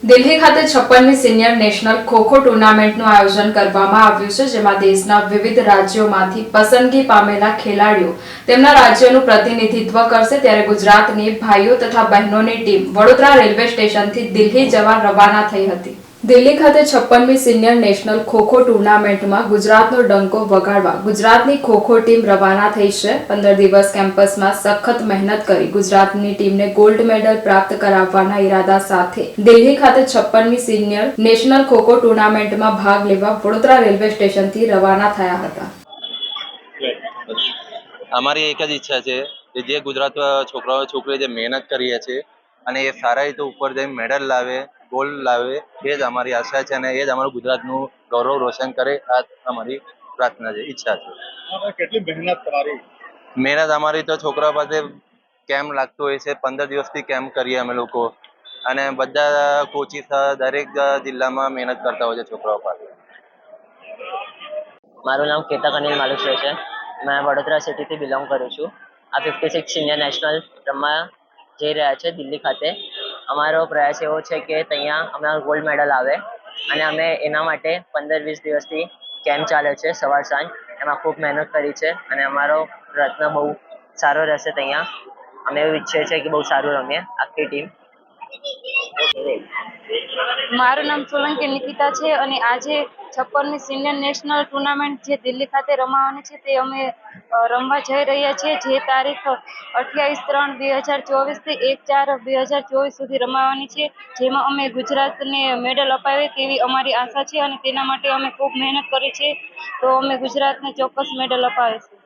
દિલ્હી ખાતે 56મી senior national kho-kho ટુર્નામેન્ટનું આયોજન કરવામાં આવ્યું છે, જેમાં દેશના વિવિધ રાજ્યોમાંથી પસંદગી પામેલા ખેલાડીઓ તેમના રાજ્યનું પ્રતિનિધિત્વ કરશે। ત્યારે ગુજરાતની ભાઈઓ તથા બહેનોની ટીમ વડોદરા રેલવે સ્ટેશનથી દિલ્હી જવા રવાના થઈ હતી। દિલ્હી ખાતે 56મી સિનિયર નેશનલ ખો-ખો ટુર્નામેન્ટમાં ગુજરાતનો ડંકો વગાડવા ગુજરાતની ખો-ખો ટીમ રવાના થઈ છે। 15 દિવસ કેમ્પસમાં સખત મહેનત કરી ગુજરાતની ટીમને ગોલ્ડ મેડલ પ્રાપ્ત કરાવવાના ઈરાદા સાથે દિલ્હી ખાતે 56મી સિનિયર નેશનલ ખો-ખો ટુર્નામેન્ટમાં ભાગ લેવા વડોદરા રેલવે સ્ટેશનથી રવાના થયા હતા। અમારી એક જ ઈચ્છા છે કે જે ગુજરાત છોકરાઓ છોકરીઓ જે મહેનત કરીએ છે અને એ સારા રીતે ઉપર જઈને મેડલ લાવે, ગોલ્ડ લાવે, એ જ અમારી આશા છે અને એ જ અમારું ગુજરાતનું ગૌરવ રોશન કરે, આ અમારી પ્રાર્થના છે, ઈચ્છા છે। કેટલી મહેનત તમારી? મહેનત અમારી તો છોકરાઓ પાસે કેમ્પ લાગતો હોય છે, 15 દિવસથી કેમ્પ કરીએ અમે લોકો અને બધા કોચિસ દરેક જિલ્લામાં મહેનત કરતા હોય છે છોકરાઓ પાસે। મારું નામ કેતક અનિલ માલુસરે છે। मैं वडोदरा सिटी થી બિલોંગ કરું છું। આ 56 સિનિયર નેશનલ રમવા જઈ રહ્યા છે દિલ્હી ખાતે। અમારો પ્રયાસ એવો છે કે ત્યાં અમારો ગોલ્ડ મેડલ આવે અને અમે એના માટે 15-20 દિવસથી કેમ્પ ચાલે છે સવાર સાંજ, એમાં ખૂબ મહેનત કરી છે અને અમારો પ્રયત્ન બહુ સારો રહેશે। ત્યાં અમે એવું ઈચ્છીએ છીએ કે બહુ સારું રમીએ આખી ટીમ। મારું નામ સોલંકી નિકિતા છે અને આજે 56મી સિનિયર નેશનલ ટુર્નામેન્ટ જે દિલ્હી ખાતે રમાવાની છે તે અમે રમવા જઈ રહ્યા છીએ, જે તારીખ 28/3/2024 થી 1/4/2024 સુધી રમાવાની છે, જેમાં અમે ગુજરાતને મેડલ અપાવે તેવી અમારી આશા છે અને તેના માટે અમે ખૂબ મહેનત કરી છે, તો અમે ગુજરાતને ચોક્કસ મેડલ અપાવીશું।